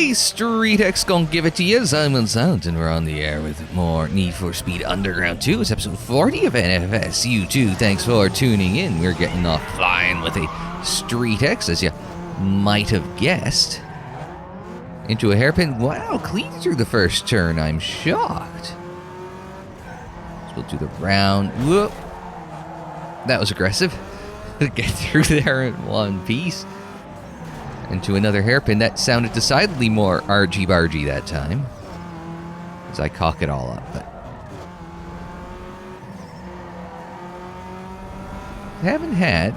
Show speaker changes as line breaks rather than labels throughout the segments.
Hey, Street X gonna give it to you. I'm Unsilent, and we're on the air with more Need for Speed Underground 2. It's episode 40 of NFSU 2. Thanks for tuning in. We're getting off flying with a Street X, as you might have guessed. Into a hairpin. Wow, clean through the first turn. I'm shocked. So we'll do the round. Whoop. That was aggressive. Get through there in one piece. Into another hairpin. That sounded decidedly more argy-bargy that time, as I cock it all up. But I haven't had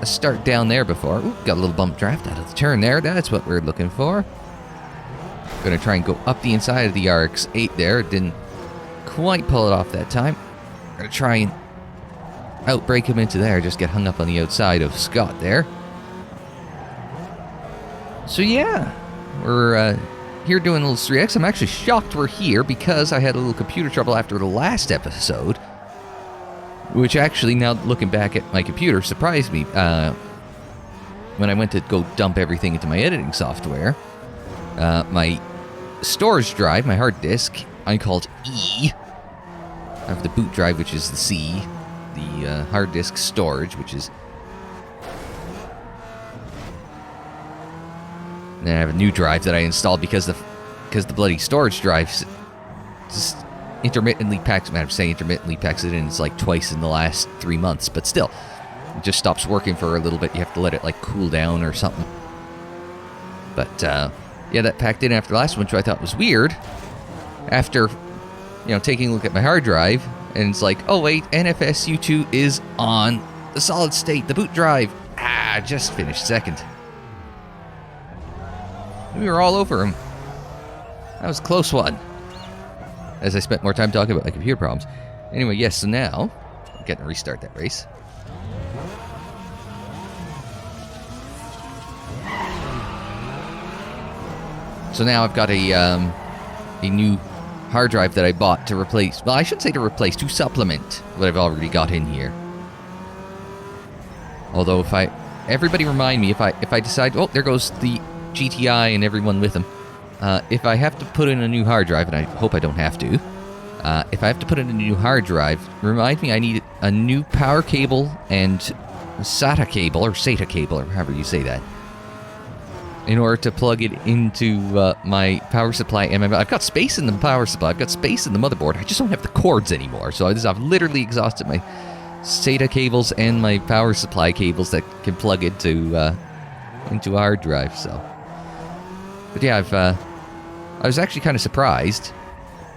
a start down there before. Ooh, got a little bump draft out of the turn there. That's what we're looking for. Gonna try and go up the inside of the RX-8 there. Didn't quite pull it off that time. Gonna try and outbrake him into there, just get hung up on the outside of Scott there. So yeah, we're here doing a little 3X. I'm actually shocked we're here because I had a little computer trouble after the last episode, which actually, now looking back at my computer, surprised me. When I went to go dump everything into my editing software, my storage drive, my hard disk, I called E. I have the boot drive, which is the C. The hard disk storage, which is... And I have a new drive that I installed because the bloody storage drive just intermittently packs... I'm saying intermittently packs it in. It's like twice in the last 3 months, but still. It just stops working for a little bit. You have to let it like cool down or something. But yeah, that packed in after the last one, which I thought was weird. After, taking a look at my hard drive, and it's like, oh wait, NFSU2 is on the solid state, the boot drive. Just finished second. We were all over him. That was a close one. As I spent more time talking about my computer problems. Anyway, yes, so now, I'm getting to restart that race. So now I've got a new hard drive that I bought to replace, well, I shouldn't say to replace, to supplement what I've already got in here. Although everybody remind me, if I decide, oh, there goes the GTI and everyone with them. If I have to put in a new hard drive, and I hope I don't have to, if I have to put in a new hard drive, remind me I need a new power cable and SATA cable, or SATA cable, or however you say that, in order to plug it into my power supply. And I've got space in the power supply. I've got space in the motherboard. I just don't have the cords anymore. So I've literally exhausted my SATA cables and my power supply cables that can plug into a hard drive. So, but yeah, I was actually kind of surprised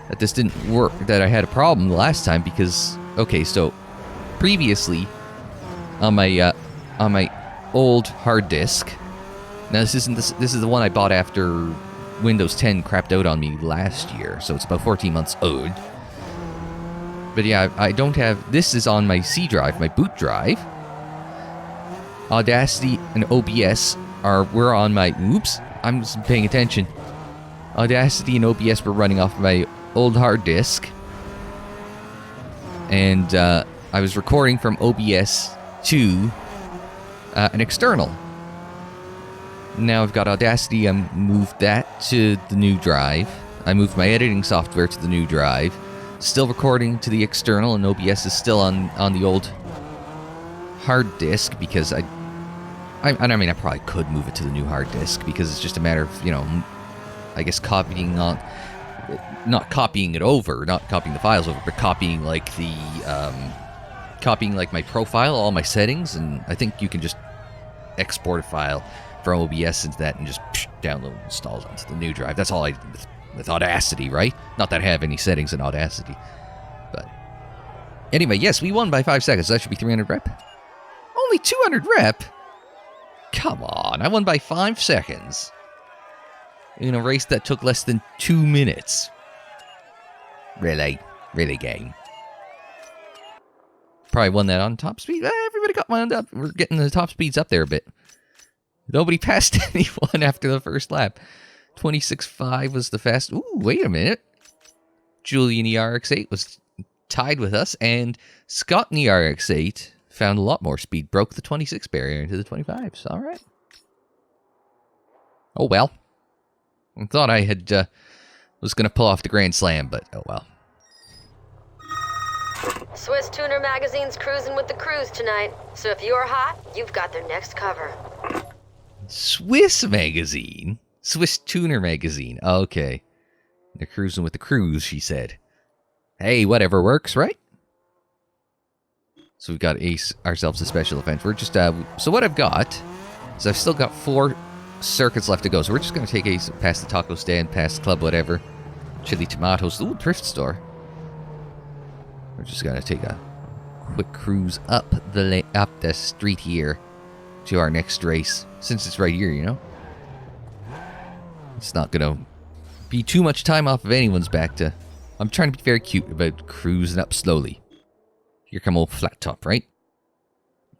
that this didn't work. That I had a problem the last time because, okay, so previously on my old hard disk. Now, this is the one I bought after Windows 10 crapped out on me last year, so it's about 14 months old. But yeah, I don't have... This is on my C drive, my boot drive. Audacity and OBS were on my... Oops, I'm just paying attention. Audacity and OBS were running off my old hard disk. And I was recording from OBS to an external. Now I've got Audacity, I moved that to the new drive. I moved my editing software to the new drive. Still recording to the external, and OBS is still on the old hard disk because I probably could move it to the new hard disk because it's just a matter of, I guess copying on... Not copying it over, not copying the files over, but copying like my profile, all my settings, and I think you can just export a file from OBS into that and just download and install it onto the new drive. That's all I did with Audacity, right? Not that I have any settings in Audacity. But anyway, yes, we won by 5 seconds. That should be 300 rep. Only 200 rep? Come on, I won by 5 seconds. In a race that took less than 2 minutes. Really? Really, game? Probably won that on top speed. Everybody got wound up. We're getting the top speeds up there a bit. Nobody passed anyone after the first lap. 26.5 was the fast... Ooh, wait a minute. Julian ERX8 was tied with us, and Scott in the RX-8 found a lot more speed, broke the 26 barrier into the 25s. All right. Oh well. I thought I had was going to pull off the Grand Slam, but oh well.
Swiss Tuner Magazine's cruising with the cruise tonight, so if you're hot, you've got their next cover.
Swiss Magazine? Swiss Tuner Magazine. Okay. They're cruising with the cruise, she said. Hey, whatever works, right? So we've got ourselves a special event. We're just, so what I've got is I've still got 4 circuits left to go. So we're just going to take Ace past the taco stand, past the club, whatever. Chili Tomatoes. Ooh, thrift store. We're just going to take a quick cruise up the street here to our next race. Since it's right here, you know? It's not going to be too much time off of anyone's back to... I'm trying to be very cute about cruising up slowly. Here come old Flat Top, right?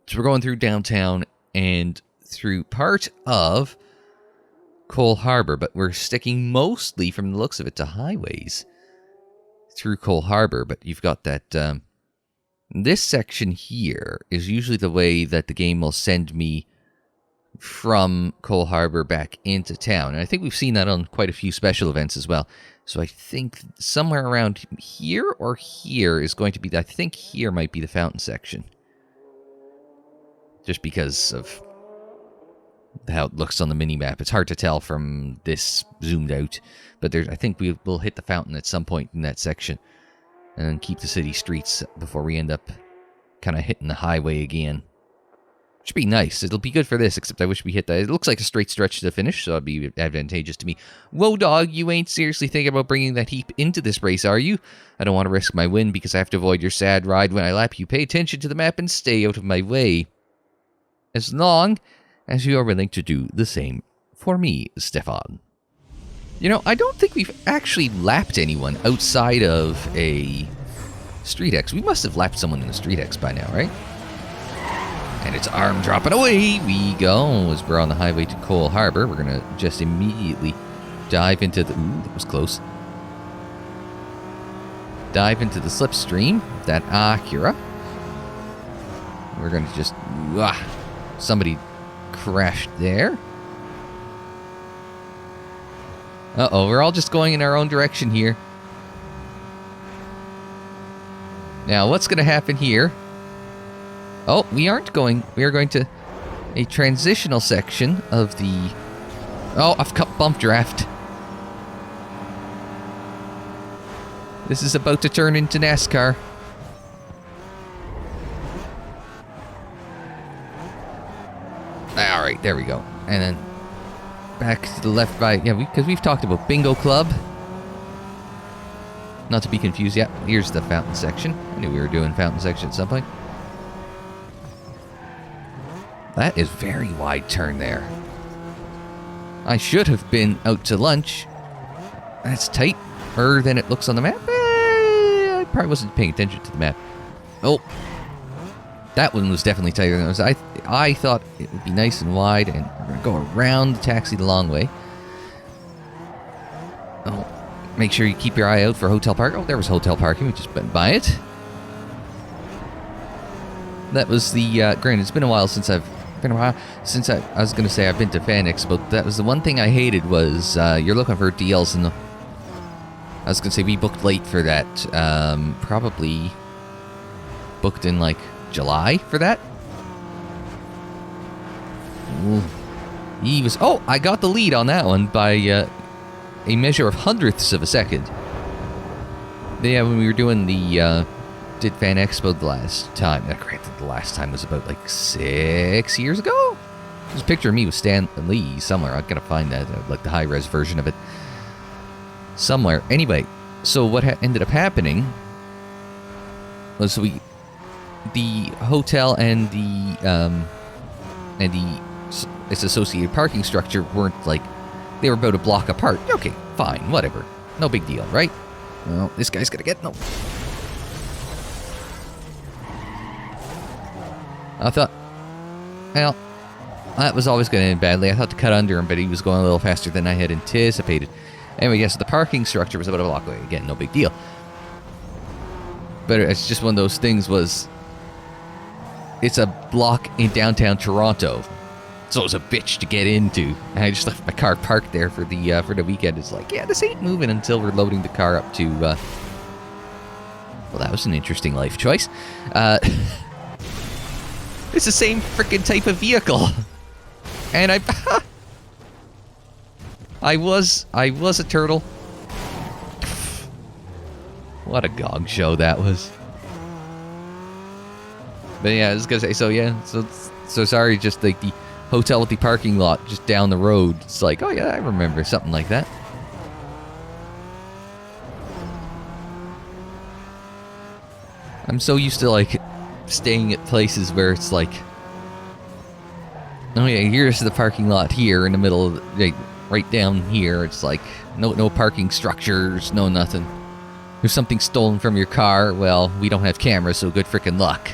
So we're going through downtown and through part of Cole Harbor, but we're sticking mostly, from the looks of it, to highways through Cole Harbor. But you've got that... this section here is usually the way that the game will send me from Cole Harbor back into town. And I think we've seen that on quite a few special events as well. So I think somewhere around here or here is going to be... I think here might be the fountain section. Just because of how it looks on the mini-map. It's hard to tell from this zoomed out. But I think we will hit the fountain at some point in that section. And then keep the city streets before we end up kind of hitting the highway again. Should be nice. It'll be good for this, except I wish we hit that. It looks like a straight stretch to the finish, so it'll be advantageous to me. Whoa, dog, you ain't seriously thinking about bringing that heap into this race, are you? I don't want to risk my win because I have to avoid your sad ride when I lap you. Pay attention to the map and stay out of my way. As long as you are willing to do the same for me, Stefan. You know, I don't think we've actually lapped anyone outside of a Street X. We must have lapped someone in a Street X by now, right? And it's arm dropping away we go as we're on the highway to Cole Harbor. We're going to just immediately dive into the... Ooh, that was close. Dive into the slipstream, that Acura. We're going to just... somebody crashed there. Uh-oh, we're all just going in our own direction here. Now, what's going to happen here? Oh, we aren't going... We are going to a transitional section of the... Oh, I've cut bump draft. This is about to turn into NASCAR. Alright, there we go. And then back to the left by... Yeah, because we've talked about Bingo Club. Not to be confused yet. Here's the fountain section. I knew we were doing fountain section at some point. That is very wide turn there. I should have been out to lunch. That's tighter than it looks on the map. I probably wasn't paying attention to the map. Oh. That one was definitely tighter than it was. I thought it would be nice and wide, and we're going to go around the taxi the long way. Oh. Make sure you keep your eye out for hotel park. Oh, there was hotel parking. We just went by it. That was the... granted, it's been a while since I've... I was going to say I've been to Fan Expo, but that was the one thing I hated was you're looking for DLs in the... I was going to say we booked late for that. Probably booked in like July for that. Ooh. He was... Oh, I got the lead on that one by a measure of hundredths of a second. Yeah, when we were doing the... did Fan Expo the last time. Granted, the last time was about like 6 years ago. There's a picture of me with Stan Lee somewhere. I've got to find that, like the high-res version of it somewhere. Anyway, so what ended up happening was the hotel and its associated parking structure weren't like, they were about a block apart. Okay, fine, whatever. No big deal, right? Well, this guy's gonna get no... I thought, well, that was always going to end badly. I thought to cut under him, but he was going a little faster than I had anticipated. Anyway, yes, the parking structure was about a block away. Again, no big deal. But it's just one of those things was... It's a block in downtown Toronto. So it was a bitch to get into. And I just left my car parked there for the weekend. It's like, yeah, this ain't moving until we're loading the car up to, well, that was an interesting life choice. It's the same freaking type of vehicle. And I was a turtle. What a gong show that was. But yeah, I was gonna say, so sorry, just like the hotel with the parking lot just down the road. It's like, oh yeah, I remember something like that. I'm so used to like staying at places where it's like, oh yeah, here's the parking lot here in the middle of like, right down here. It's like no parking structures, no nothing. There's something stolen from your car. Well, we don't have cameras, so good freaking luck.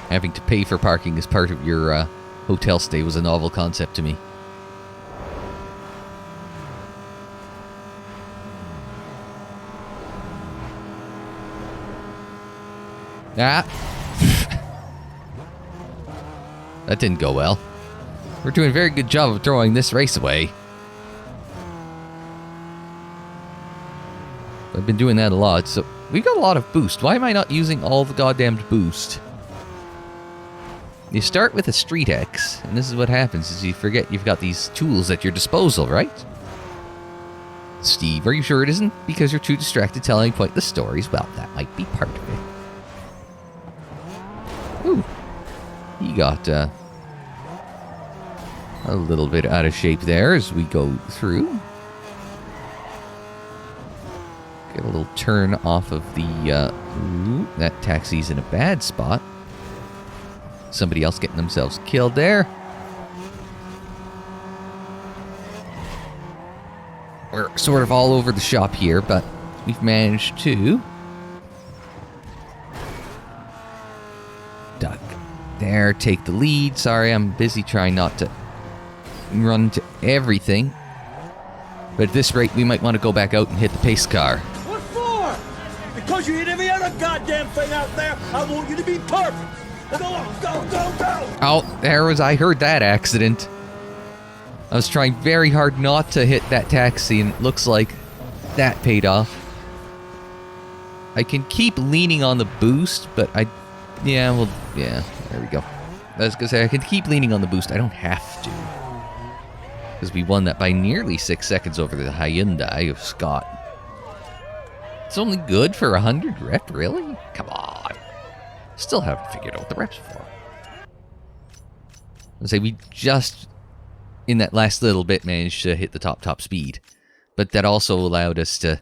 Having to pay for parking as part of your hotel stay was a novel concept to me. Ah! That didn't go well. We're doing a very good job of throwing this race away. I've been doing that a lot, so we've got a lot of boost. Why am I not using all the goddamned boost? You start with a Street X, and this is what happens, is you forget you've got these tools at your disposal, right? Steve, are you sure it isn't because you're too distracted telling pointless stories? Well, that might be part of it. Ooh. He got a little bit out of shape there as we go through. Get a little turn off of the, ooh, that taxi's in a bad spot. Somebody else getting themselves killed there. We're sort of all over the shop here, but we've managed to duck there, take the lead. Sorry, I'm busy trying not to run into everything. But at this rate, we might want to go back out and hit the pace car.
What for? Because you hit every other goddamn thing out there. I want you to be perfect. Go on, go, go, go.
Oh, I heard that accident. I was trying very hard not to hit that taxi, and it looks like that paid off. I can keep leaning on the boost, but yeah, there we go. I was gonna say, I can keep leaning on the boost. I don't have to. Because we won that by nearly 6 seconds over the Hyundai of Scott. It's only good for 100 rep, really? Come on. Still haven't figured out the reps for. I say we just, in that last little bit, managed to hit the top speed. But that also allowed us to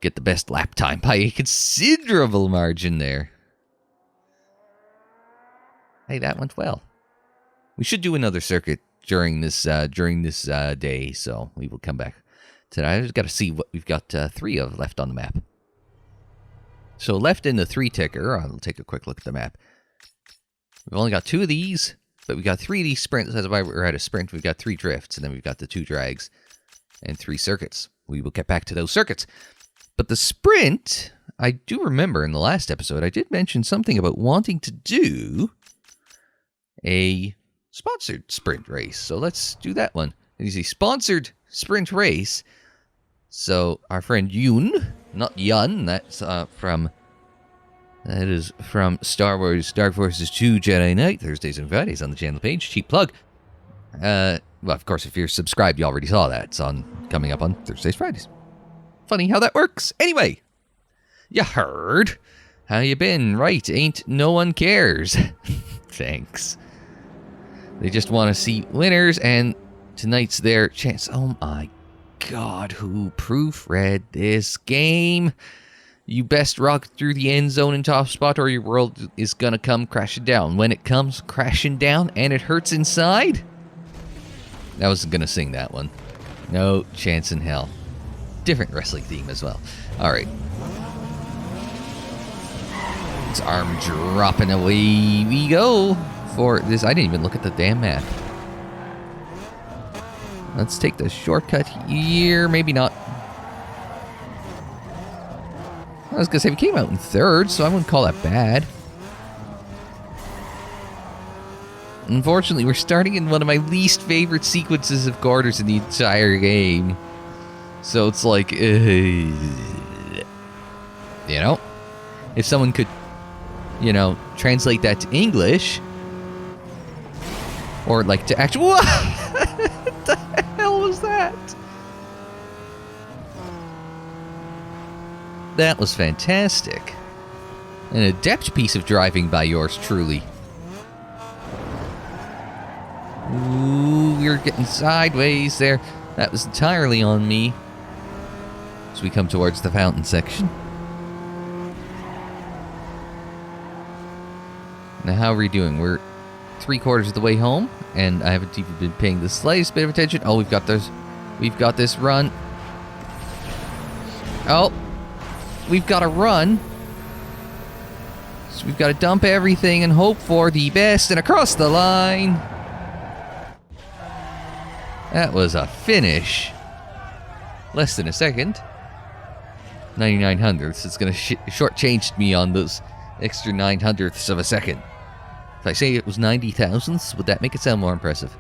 get the best lap time by a considerable margin there. Hey, that went well. We should do another circuit during this day, so we will come back to that. I just got to see what we've got 3 of left on the map. So left in the 3 ticker, I'll take a quick look at the map. We've only got 2 of these, but we got 3 of these sprints. That's why we're at a sprint. We've got 3 drifts, and then we've got the 2 drags and 3 circuits. We will get back to those circuits. But the sprint, I do remember in the last episode, I did mention something about wanting to do a sponsored sprint race. So let's do that one. It is a sponsored sprint race. So our friend Yoon, not Yun, that is from Star Wars Dark Forces 2 Jedi Knight, Thursdays and Fridays on the channel page. Cheap plug. Well, of course, if you're subscribed, you already saw that. It's coming up on Thursdays, Fridays. Funny how that works. Anyway, you heard. How you been? Right, ain't no one cares. Thanks. They just want to see winners, and tonight's their chance. Oh my God, who proofread this game? You best rock through the end zone and top spot, or your world is gonna come crashing down. When it comes crashing down and it hurts inside? I wasn't gonna sing that one. No chance in hell. Different wrestling theme as well. Alright. It's arm dropping away we go for this. I didn't even look at the damn map. Let's take the shortcut here. Maybe not. I was going to say, we came out in 3rd, so I wouldn't call that bad. Unfortunately, we're starting in one of my least favorite sequences of quarters in the entire game. So it's like, you know, if someone could, you know, translate that to English, or like to actual, what the hell was that? That was fantastic. An adept piece of driving by yours truly. Ooh, we were getting sideways there. That was entirely on me. As we come towards the fountain section. Now, how are we doing? We're 3/4 of the way home, and I haven't even been paying the slightest bit of attention. Oh, we've got this run. Oh, we've got to run. So we've got to dump everything and hope for the best, and across the line. That was a finish. Less than a second. 99 hundredths. It's going to shortchange me on those extra 9 hundredths of a second. If I say it was 90 thousandths, would that make it sound more impressive?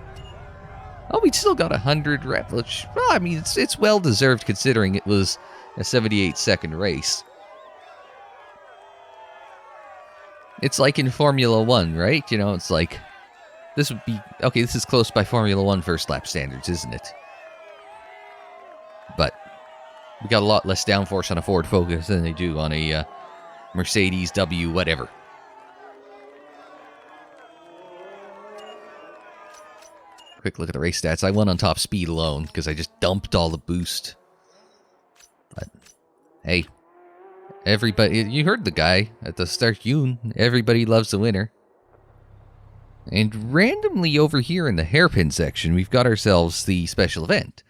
Oh, we still got 100 rep, which, well, I mean, it's well deserved considering it was a 78-second race. It's like in Formula 1, right? You know, it's like, this would be, okay, this is close by Formula 1 first lap standards, isn't it? But we got a lot less downforce on a Ford Focus than they do on a Mercedes W whatever. Quick look at the race stats. I won on top speed alone because I just dumped all the boost. But, hey. Everybody, you heard the guy at the start, everybody loves a winner. And randomly over here in the hairpin section, we've got ourselves the special event.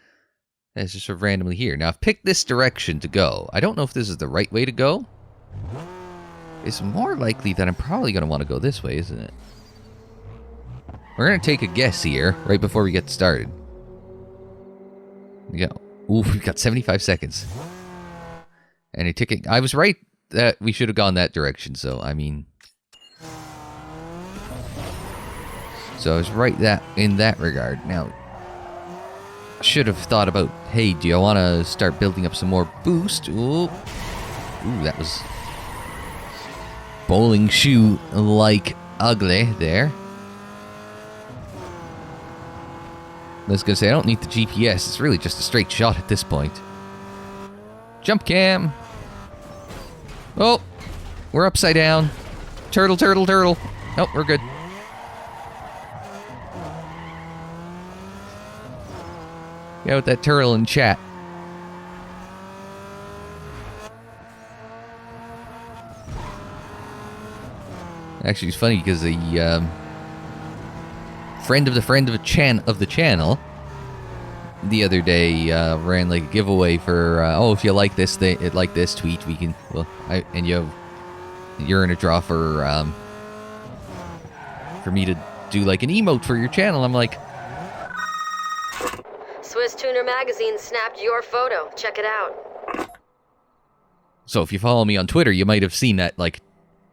It's just sort of randomly here. Now, I've picked this direction to go. I don't know if this is the right way to go. It's more likely that I'm probably going to want to go this way, isn't it? We're going to take a guess here, right before we get started. We've got 75 seconds. And a ticket. I was right that we should have gone that direction, so, I mean... So I was right in that regard. Now, I should have thought about, hey, do you want to start building up some more boost? Ooh, that was bowling shoe-like ugly there. I was going to say, I don't need the GPS. It's really just a straight shot at this point. Jump cam. Oh, we're upside down. Turtle, turtle, turtle. Nope, we're good. Get with that turtle in chat. Actually, it's funny because the friend of the channel the other day ran like a giveaway for if you like this tweet, we can you're in a draw for me to do like an emote for your channel. I'm like,
Swiss Tuner Magazine snapped your photo. Check it out.
So if you follow me on Twitter, you might have seen that, like,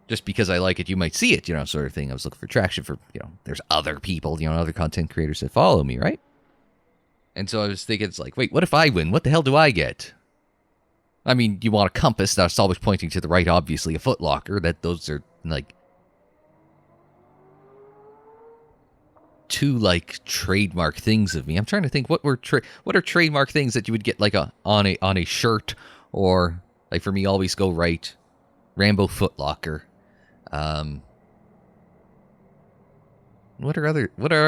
just because I like it, you might see it, sort of thing. I was looking for traction for, there's other people, other content creators that follow me, right? And so I was thinking, it's like, wait, what if I win? What the hell do I get? I mean, you want a compass, that's always pointing to the right, obviously. A footlocker, those are, like, two, like, trademark things of me. I'm trying to think, what are trademark things that you would get, like, on a shirt, or, like, for me, always go right, Rambo footlocker. What are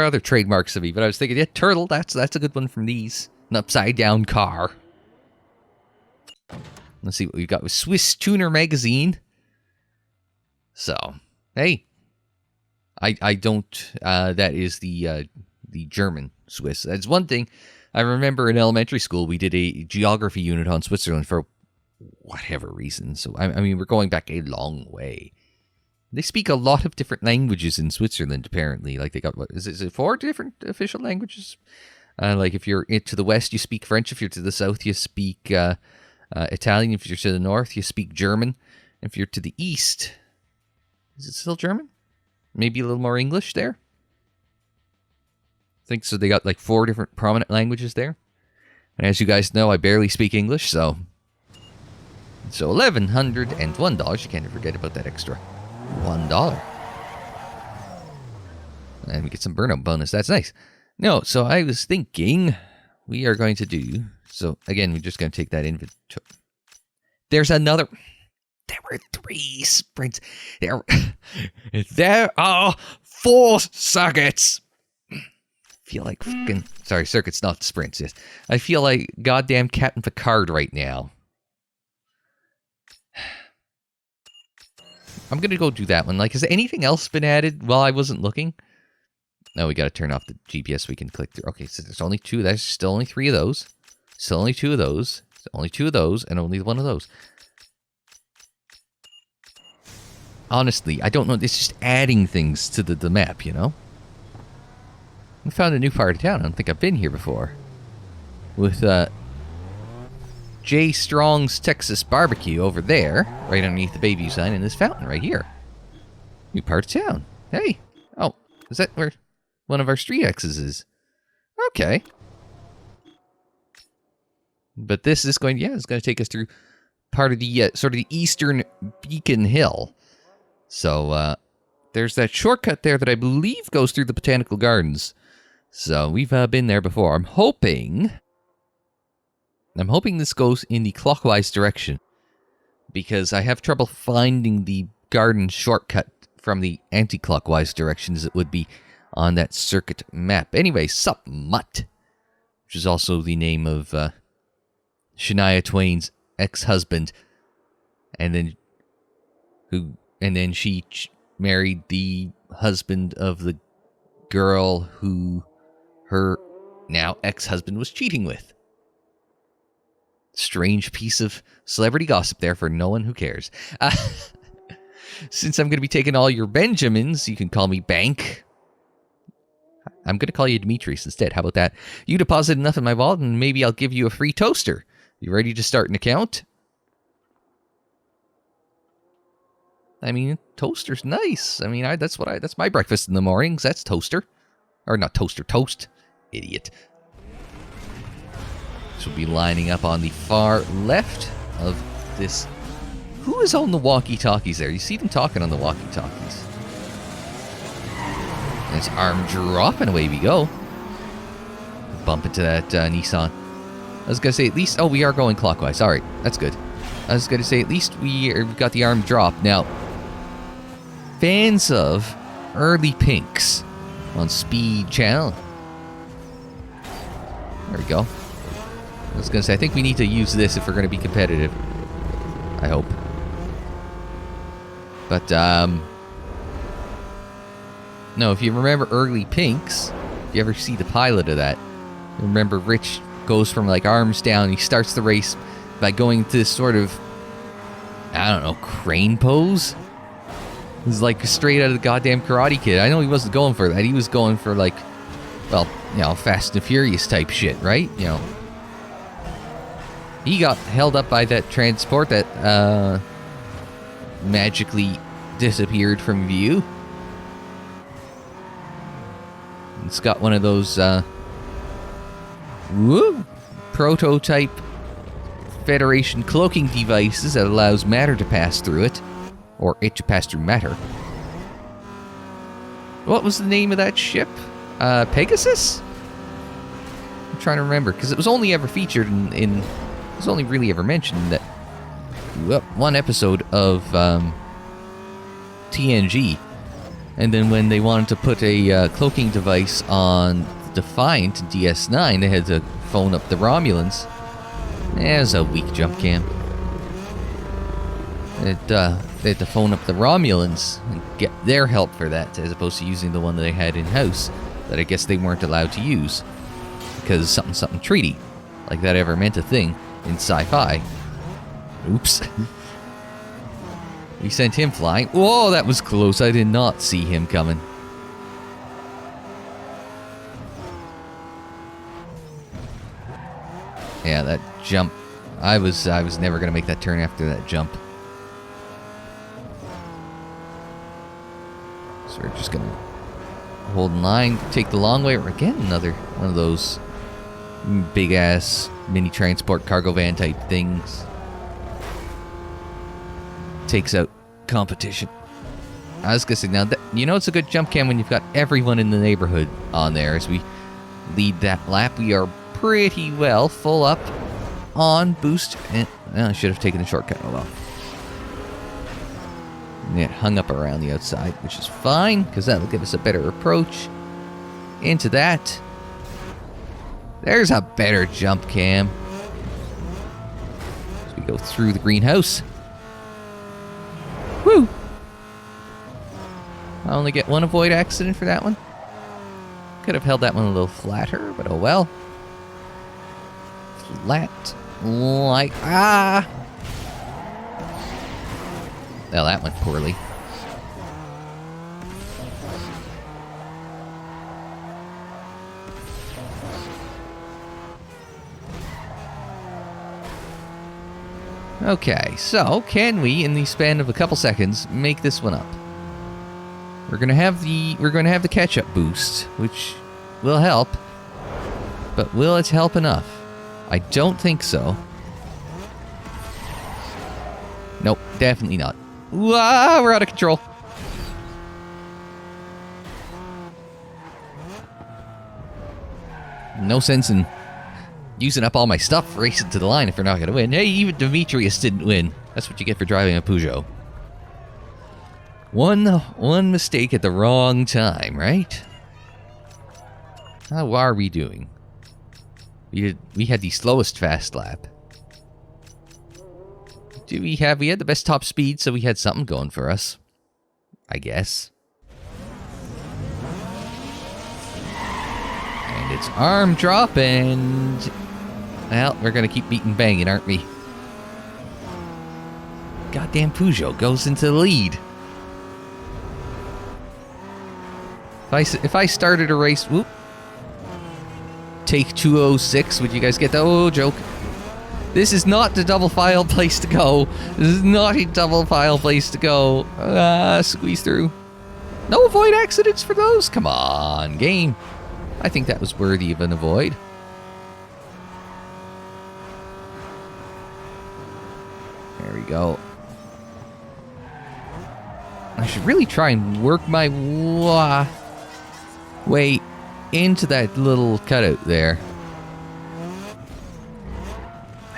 other trademarks of me? But I was thinking, yeah, turtle, that's a good one from these. An upside down car. Let's see what we've got with Swiss Tuner Magazine. So, hey. I don't, that is the German Swiss. That's one thing. I remember in elementary school, we did a geography unit on Switzerland for whatever reason. So, I mean, we're going back a long way. They speak a lot of different languages in Switzerland, apparently. Like, they got, is it 4 different official languages? Like, if you're to the west, you speak French. If you're to the south, you speak Italian. If you're to the north, you speak German. If you're to the east, is it still German? Maybe a little more English there? think so. They got like 4 different prominent languages there. And as you guys know, I barely speak English, so $1,101. You can't forget about that extra $1. And we get some burnout bonus. That's nice. No, so I was thinking we are going to do... So, again, we're just going to take that inventory. There were 3 sprints. There are 4 circuits. Feel like fucking... Sorry, circuits, not sprints. Yes. I feel like goddamn Captain Picard right now. I'm going to go do that one. Like, has anything else been added while I wasn't looking? No, we got to turn off the GPS. We can click through. Okay, so there's only 2. There's still only 3 of those. Still only 2 of those. Only 2 of those, and only 1 of those. Honestly, I don't know. It's just adding things to the map, you know? We found a new part of town. I don't think I've been here before. With J. Strong's Texas Barbecue over there, right underneath the Bayview sign, and this fountain right here. New part of town. Hey. Oh, is that where one of our street X's is? Okay. But this is going, it's going to take us through part of the, sort of the eastern Beacon Hill. So, there's that shortcut there that I believe goes through the Botanical Gardens. So, we've been there before. I'm hoping this goes in the clockwise direction. Because I have trouble finding the garden shortcut from the anti-clockwise direction as it would be on that circuit map. Anyway, Sup Mutt, which is also the name of Shania Twain's ex-husband, and then she married the husband of the girl who her now ex-husband was cheating with. Strange piece of celebrity gossip there for no one who cares. Since I'm going to be taking all your Benjamins, you can call me Bank. I'm going to call you Demetrius instead. How about that? You deposit enough in my wallet and maybe I'll give you a free toaster. You ready to start an account? I mean, toaster's nice. I mean, that's my breakfast in the mornings. That's toaster. Or not toaster, toast. Idiot. This will be lining up on the far left of this. Who is on the walkie-talkies there? You see them talking on the walkie-talkies. And it's arm drop, and away we go. Bump into that Nissan. I was going to say, at least... Oh, we are going clockwise. All right, that's good. I was going to say, at least we've got the arm drop. Now, fans of Early Pinks on Speed Channel. There we go. I was going to say, I think we need to use this if we're going to be competitive. I hope. But, no, if you remember Early Pinks, if you ever see the pilot of that, you remember Rich goes from, like, arms down. He starts the race by going to this sort of, I don't know, crane pose? It's like straight out of the goddamn Karate Kid. I know he wasn't going for that. He was going for, like, well, you know, Fast and Furious type shit, right? You know. He got held up by that transport that magically disappeared from view. It's got one of those prototype Federation cloaking devices that allows matter to pass through it, or it to pass through matter. What was the name of that ship? Pegasus? I'm trying to remember, because it was only ever featured in it was only really ever mentioned in that one episode of TNG. And then when they wanted to put a cloaking device on Defiant DS9, they had to phone up the Romulans. It was a weak jump cam. They had to phone up the Romulans and get their help for that, as opposed to using the one that they had in-house that I guess they weren't allowed to use. Because something treaty. Like that ever meant a thing in sci-fi. Oops. We sent him flying. Whoa, that was close. I did not see him coming. Yeah, that jump. I was never going to make that turn after that jump. So we're just going to hold in line, take the long way. Again, another one of those big-ass mini transport cargo van type things. Takes out competition. I was gonna say, now, you know it's a good jump cam when you've got everyone in the neighborhood on there. As we lead that lap, we are pretty well full up on boost. And well, I should have taken the shortcut. Oh well. And it hung up around the outside, which is fine, because that'll give us a better approach into that. There's a better jump cam. As we go through the greenhouse. Woo! I only get one avoid accident for that one. Could have held that one a little flatter, but oh well. Flat like ah. Well, that went poorly. Okay, so can we, in the span of a couple seconds, make this one up? We're gonna have the catch-up boost, which will help, but will it help enough? I don't think so. Nope, definitely not. Wow, we're out of control. No sense in using up all my stuff racing to the line if you're not gonna win. Hey, even Demetrius didn't win. That's what you get for driving a Peugeot. One mistake at the wrong time, right? How are we doing? We had the slowest fast lap. We had the best top speed, so we had something going for us, I guess. And it's arm drop, and well, we're gonna keep beating banging, aren't we? Goddamn Peugeot goes into the lead. If I started a race, whoop, take 206, would you guys get that? Oh, joke. This is not the double file place to go. This is not a double file place to go. Squeeze through. No avoid accidents for those. Come on, game. I think that was worthy of an avoid. There we go. I should really try and work my way into that little cutout there.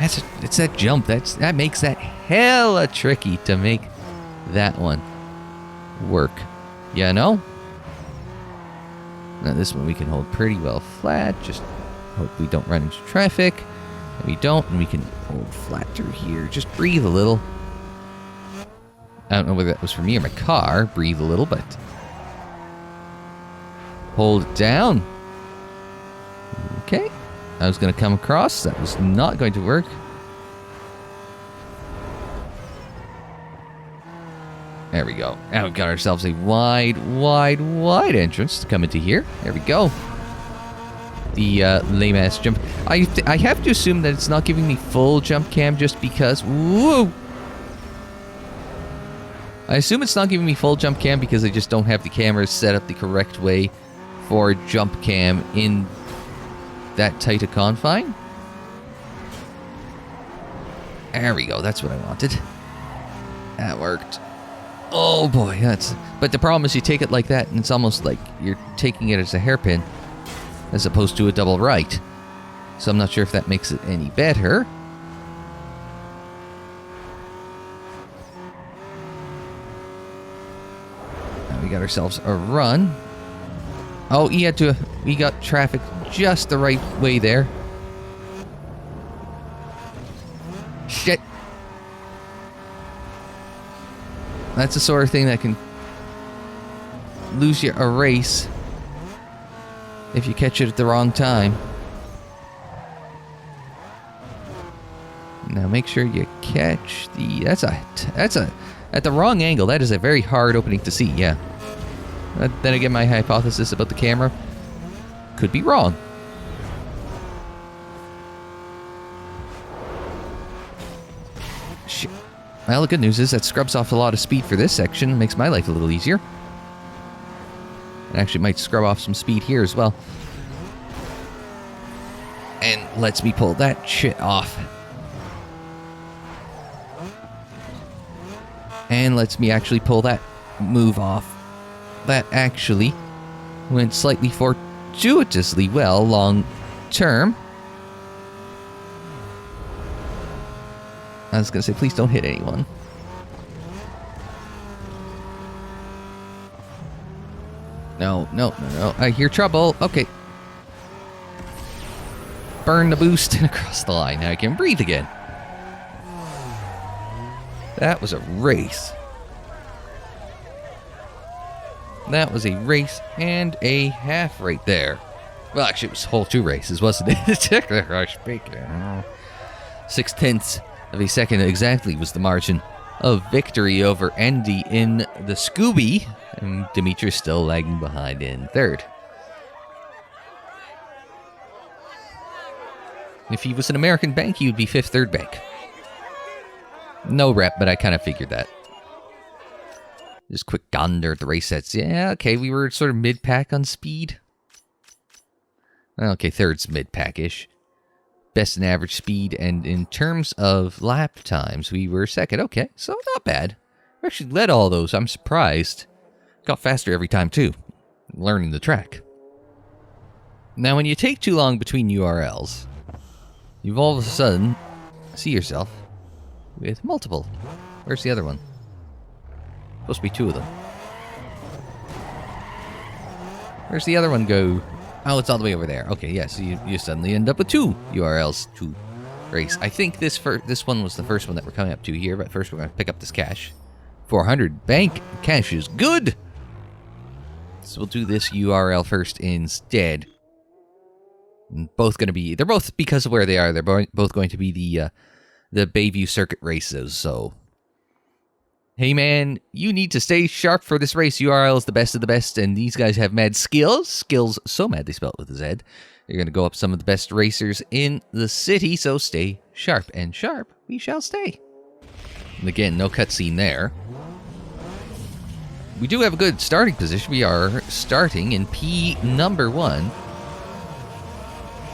It's that jump that makes that hella tricky to make that one work. You know? Now this one we can hold pretty well flat. Just hope we don't run into traffic. If we don't, and we can hold flat through here. Just breathe a little. I don't know whether that was for me or my car. Breathe a little, but hold it down. Okay. I was going to come across. That was not going to work. There we go. Now we've got ourselves a wide entrance to come into here. There we go. The lame-ass jump. I have to assume that it's not giving me full jump cam just because... Whoa! I assume it's not giving me full jump cam because I just don't have the cameras set up the correct way for jump cam in that tight a confine. There we go. That's what I wanted. That worked. Oh boy, but the problem is you take it like that and it's almost like you're taking it as a hairpin as opposed to a double right. So I'm not sure if that makes it any better. Now we got ourselves a run. Oh, we got traffic just the right way there. Shit. That's the sort of thing that can lose you a race if you catch it at the wrong time. Now make sure you catch the... That's a... At the wrong angle, that is a very hard opening to see, yeah. Then again, my hypothesis about the camera could be wrong. Shit. Well, the good news is that scrubs off a lot of speed for this section. Makes my life a little easier. And actually might scrub off some speed here as well. And lets me pull that shit off. And lets me actually pull that move off. That actually went slightly fortuitously well long term. I was going to say, please don't hit anyone. No. I hear trouble. Okay. Burn the boost and across the line. Now I can breathe again. That was a race. That was a race and a half right there. Well, actually, it was whole 2 races, wasn't it? 0.6 of a second exactly was the margin of victory over Andy in the Scooby, and Dimitri's still lagging behind in 3rd. If he was an American bank, he would be 5th, 3rd bank. No rep, but I kind of figured that. Just quick gander at the race sets. Yeah, okay, we were sort of mid-pack on speed. Okay, 3rd's mid-pack-ish. Best in average speed, and in terms of lap times, we were 2nd. Okay, so not bad. We actually led all those. I'm surprised. Got faster every time, too. Learning the track. Now, when you take too long between URLs, you all of a sudden see yourself with multiple. Where's the other one? Supposed to be 2 of them. Where's the other one go? Oh, it's all the way over there. Okay, yeah, so you suddenly end up with 2 URLs to race. I think this one was the first one that we're coming up to here, but first we're going to pick up this cash. 400 bank cash is good! So we'll do this URL first instead. Both going to be... They're both, because of where they are, they're both going to be the Bayview circuit races, so... Hey man, you need to stay sharp for this race. URL is the best of the best, and these guys have mad skills. Skills so mad they spell it with a Z. They're going to go up some of the best racers in the city, so stay sharp. And sharp, we shall stay. And again, no cutscene there. We do have a good starting position. We are starting in P number 1.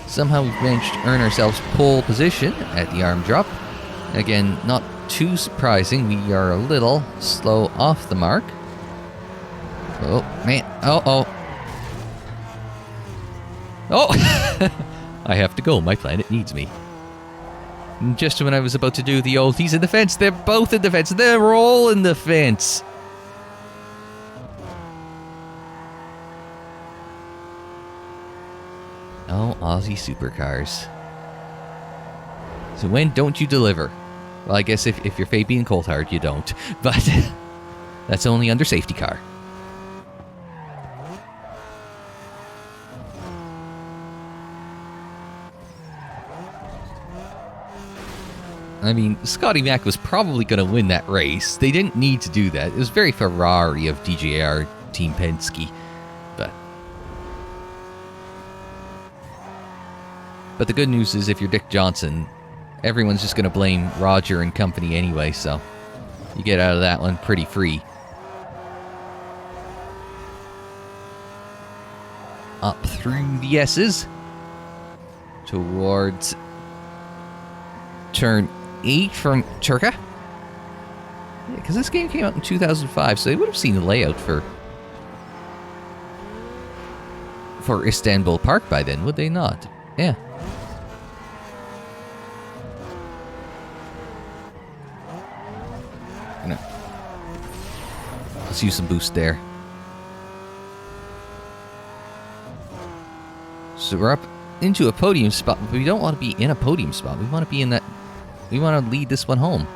Somehow we've managed to earn ourselves pole position at the arm drop. Again, not too surprising. We are a little slow off the mark. Oh, man. Oh. I have to go. My planet needs me. And just when I was about to do the old, he's in the fence. They're both in the fence. They're all in the fence. Oh, Aussie supercars. So when don't you deliver? Well, I guess if you're Fabian Coulthard, you don't. But that's only under safety car. I mean, Scotty Mac was probably going to win that race. They didn't need to do that. It was very Ferrari of DJR Team Penske. But the good news is if you're Dick Johnson, everyone's just going to blame Roger and company anyway, so you get out of that one pretty free. Up through the S's towards turn 8 from Turka. Yeah, because this game came out in 2005, so they would have seen the layout for Istanbul Park by then, would they not? Yeah. Let's use some boost there. So we're up into a podium spot, but we don't want to be in a podium spot. We want to be in that... We want to lead this one home.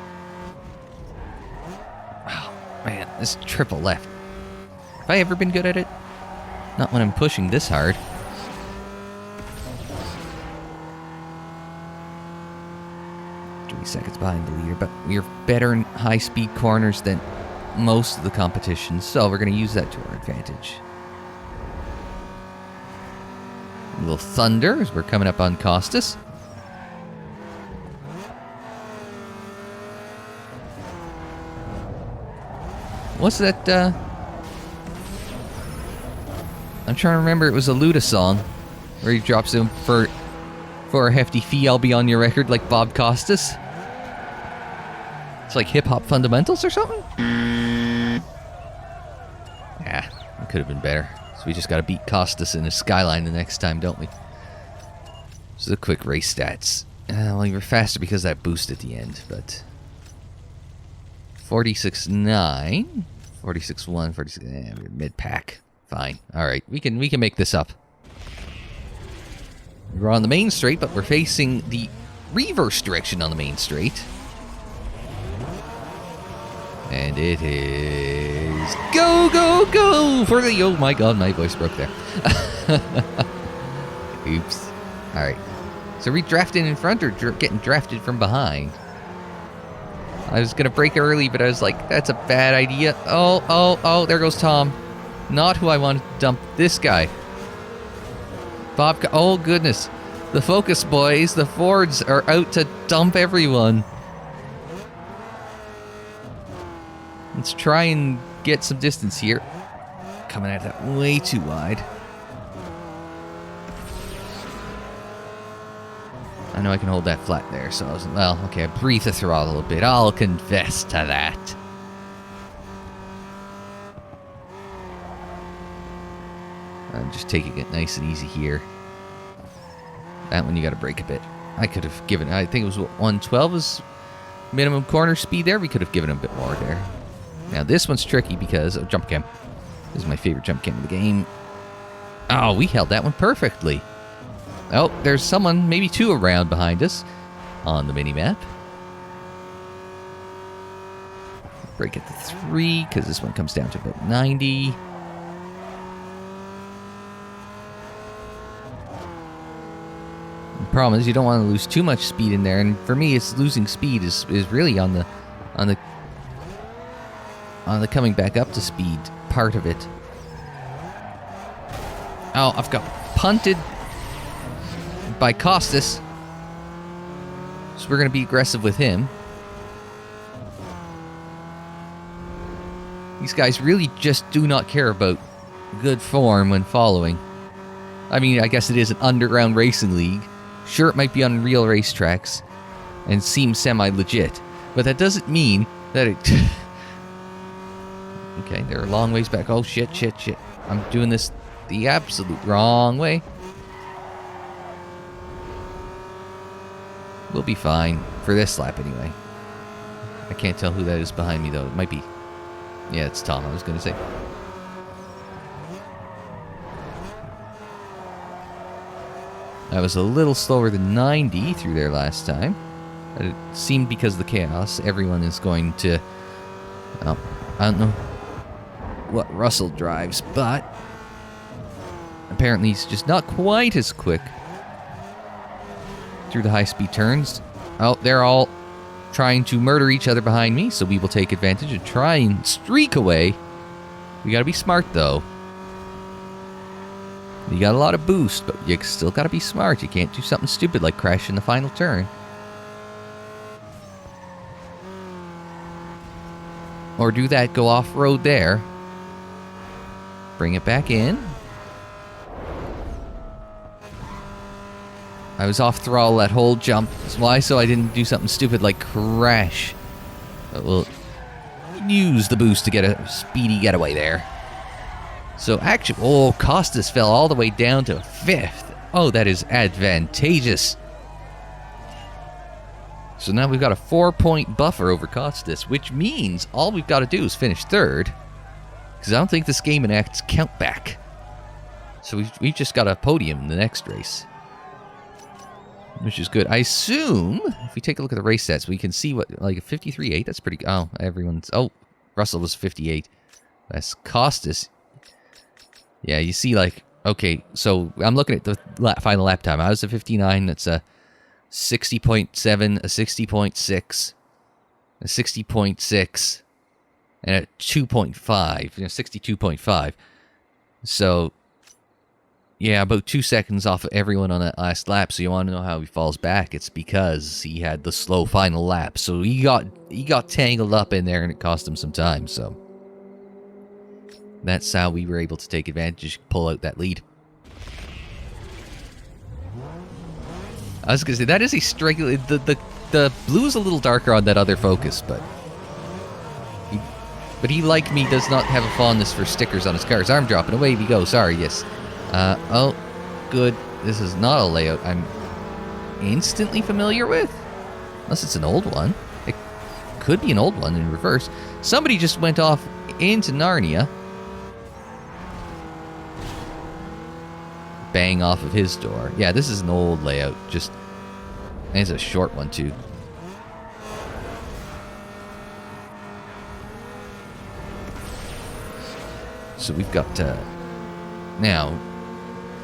Oh, man, this triple left. Have I ever been good at it? Not when I'm pushing this hard. Seconds behind the leader, but we're better in high-speed corners than most of the competition, so we're going to use that to our advantage. A little thunder as we're coming up on Costas. What's that, I'm trying to remember. It was a Luda song where he drops him for a hefty fee. I'll be on your record like Bob Costas. It's like hip hop fundamentals or something. Yeah, it could have been better. So we just got to beat Costas in a Skyline the next time, don't we? So the quick race stats. Well, you were faster because of that boost at the end, but 46.9, 46.1, 46. We're mid pack. Fine. All right, we can make this up. We're on the main straight, but we're facing the reverse direction on the main straight. And it is go, go, go for the... Oh my god, my voice broke there. Oops. Alright. So are we drafting in front or getting drafted from behind? I was going to brake early, but I was like, that's a bad idea. Oh, there goes Tom. Not who I want to dump. This guy. Bob... Oh, goodness. The Focus boys, the Fords, are out to dump everyone. Let's try and get some distance here. Coming at that way too wide. I know I can hold that flat there, so I was... Well, okay, I breathed the throttle a bit. I'll confess to that. I'm just taking it nice and easy here. That one you gotta brake a bit. I could have given... I think it was 112 is minimum corner speed there. We could have given him a bit more there. Now this one's tricky because... Oh, jump cam. This is my favorite jump cam in the game. Oh, we held that one perfectly. Oh, there's someone, maybe two around behind us on the mini-map. Brake at the 3, because this one comes down to about 90. The problem is you don't want to lose too much speed in there, and for me, it's losing speed is really on the coming back up to speed part of it. Oh, I've got punted by Costas. So we're going to be aggressive with him. These guys really just do not care about good form when following. I mean, I guess it is an underground racing league. Sure, it might be on real racetracks and seem semi-legit, but that doesn't mean that it... Okay, they're a long ways back. Oh, shit. I'm doing this the absolute wrong way. We'll be fine. For this lap, anyway. I can't tell who that is behind me, though. It might be... Yeah, it's Tom, I was going to say. I was a little slower than 90 through there last time. But it seemed because of the chaos, everyone is going to... Oh, I don't know what Russell drives, but... Apparently he's just not quite as quick through the high-speed turns. Oh, they're all trying to murder each other behind me, so we will take advantage and try and streak away. We gotta be smart, though. You got a lot of boost, but you still gotta be smart. You can't do something stupid like crash in the final turn. Or do that, go off-road there. Bring it back in. I was off throttle that whole jump. Why? So I didn't do something stupid like crash. But we'll use the boost to get a speedy getaway there. So actually... Oh, Costas fell all the way down to 5th. Oh, that is advantageous. So now we've got a 4-point buffer over Costas, which means all we've got to do is finish 3rd. Because I don't think this game enacts count back. So we've just got a podium in the next race. Which is good. I assume, if we take a look at the race stats, we can see what, like a 53.8, that's pretty good. Oh, everyone's... Oh, Russell was 58. That's Costas. Yeah, you see, like, okay, so I'm looking at the final lap time. I was a 59, that's a 60.7, a 60.6, a 60.6, and a 2.5, 62.5. So... Yeah, about 2 seconds off of everyone on that last lap. So you want to know how he falls back? It's because he had the slow final lap. So he got tangled up in there, and it cost him some time. So That's how we were able to take advantage, pull out that lead. I was going to say, that is a strike. The blue's a little darker on that other Focus, but he, like me, does not have a fondness for stickers on his cars. Arm dropping, away we go. Sorry, yes. Oh, good. This is not a layout I'm instantly familiar with. Unless it's an old one. It could be an old one in reverse. Somebody just went off into Narnia. Bang off of his door. Yeah, this is an old layout. Just, and it's a short one, too. So we've got now,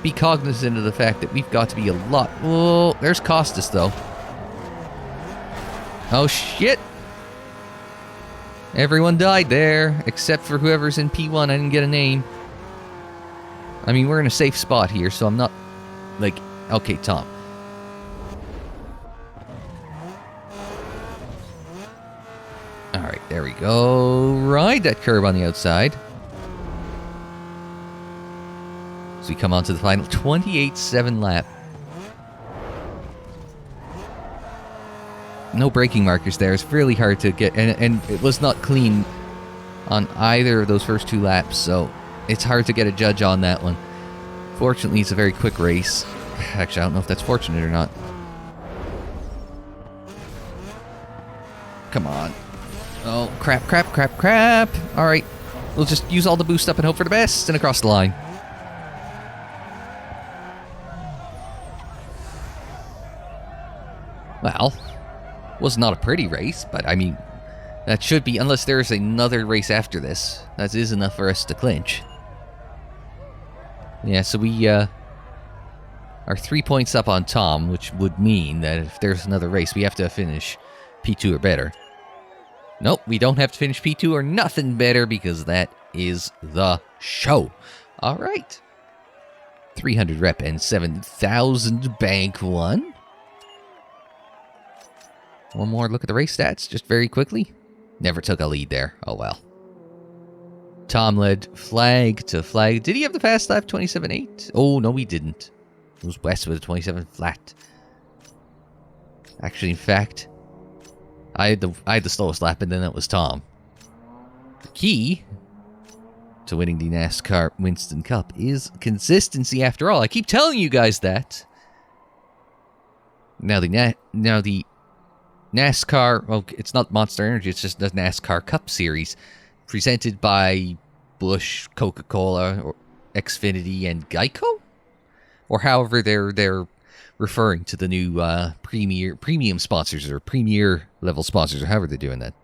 be cognizant of the fact that we've got to be a lot... Whoa, there's Costas, though. Oh, shit! Everyone died there, except for whoever's in P1. I didn't get a name. I mean, we're in a safe spot here, so I'm not... Like, okay, Tom. Alright, there we go. Ride that curb on the outside. So we come on to the final 28-7 lap. No braking markers there. It's really hard to get... And it was not clean on either of those first two laps, so it's hard to get a judge on that one. Fortunately, it's a very quick race. Actually, I don't know if that's fortunate or not. Come on. Oh, crap, crap, crap, crap. Alright. We'll just use all the boost up and hope for the best and across the line. Well, was not a pretty race, but I mean, that should be, unless there's another race after this, that is enough for us to clinch. Yeah, so we are 3 points up on Tom, which would mean that if there's another race, we have to finish P2 or better. Nope, we don't have to finish P2 or nothing better, because that is the show. All right. 300 rep and 7,000 bank one. One more look at the race stats, just very quickly. Never took a lead there. Oh, well. Tom led flag to flag. Did he have the fast lap, 27.8? Oh, no, he didn't. It was West with a 27 flat. Actually, in fact, I had the slowest lap, and then that was Tom. The key to winning the NASCAR Winston Cup is consistency, after all. I keep telling you guys that. Now the NASCAR, well, it's not Monster Energy, it's just the NASCAR Cup Series, presented by Busch, Coca-Cola, or Xfinity, and Geico? Or however they're referring to the new premium sponsors, or premier level sponsors, or however they're doing that.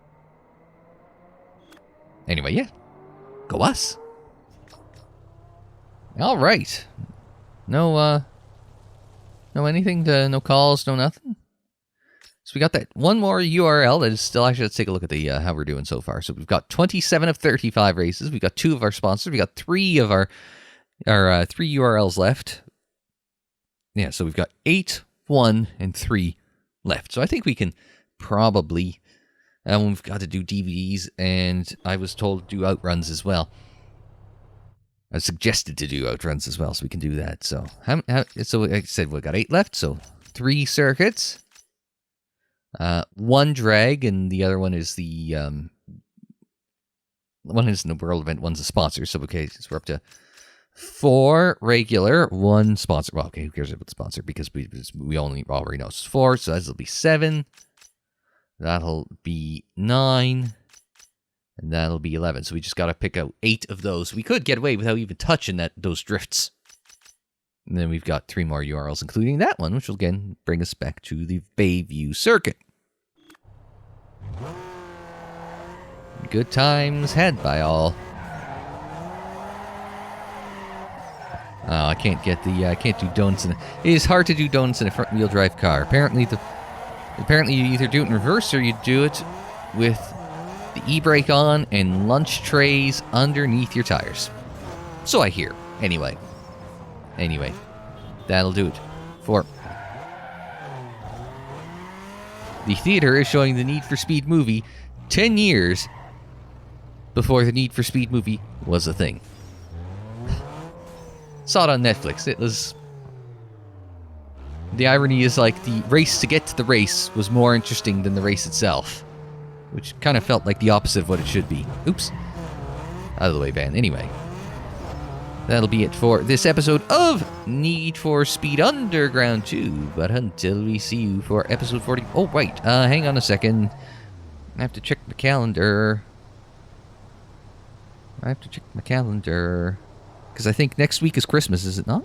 Anyway, yeah. Go us. Alright. No anything, no calls, no nothing. So we got that one more URL that is still... Actually, let's take a look at the how we're doing so far. So we've got 27 of 35 races. We've got 2 of our sponsors. We got 3 of our 3 URLs left. Yeah, so we've got 8, 1, and 3 left. So I think we can probably... we've got to do DVDs, and I was told to do outruns as well. I was suggested to do outruns as well, so we can do that. So, so like I said, we've got 8 left, so 3 circuits. 1 drag, and the other one is the one is in the world event, one's a sponsor. So okay, so we're up to 4 regular, 1 sponsor. Well, okay, who cares about the sponsor, because we already know it's 4, so that'll be 7. That'll be 9, and that'll be 11. So we just got to pick out 8 of those. We could get away without even touching those drifts. And then we've got 3 more URLs, including that one, which will again bring us back to the Bayview circuit. Good times had by all. Oh, I can't get I can't do donuts it is hard to do donuts in a front-wheel drive car. Apparently you either do it in reverse or you do it with the e-brake on and lunch trays underneath your tires. So I hear. Anyway, that'll do it for... The theater is showing the Need for Speed movie 10 years before the Need for Speed movie was a thing. Saw it on Netflix. It was... The irony is, like, the race to get to the race was more interesting than the race itself. Which kind of felt like the opposite of what it should be. Oops. Out of the way, van. Anyway. That'll be it for this episode of Need for Speed Underground 2. But until we see you for episode 40... Oh, wait. Hang on a second. I have to check the calendar. Because I think next week is Christmas, is it not?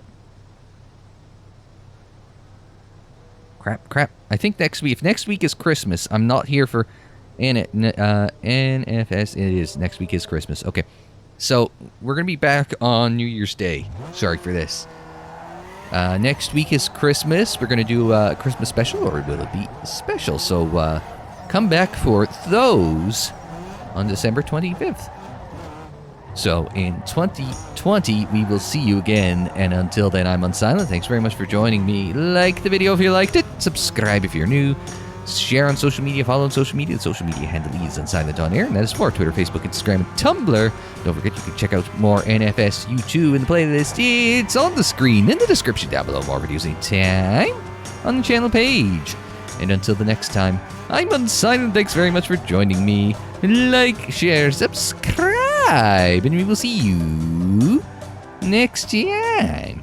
Crap. I think next week... If next week is Christmas, I'm not here for NFS. It is. Next week is Christmas. Okay. So, we're going to be back on New Year's Day. Sorry for this. Next week is Christmas. We're going to do a Christmas special, or will it be special? So, come back for those on December 25th. So, in 2020, we will see you again. And until then, I'm Unsilent. Thanks very much for joining me. Like the video if you liked it. Subscribe if you're new. Share on social media, follow on social media. The social media handle is Unsilent on Air, and that is for Twitter, Facebook, Instagram, and Tumblr. Don't forget you can check out more NFS U2 in the playlist. It's on the screen in the description down below. More videos anytime on the channel page. And until the next time, I'm Unsilent. Thanks very much for joining me. Like, share, subscribe, and we will see you next time.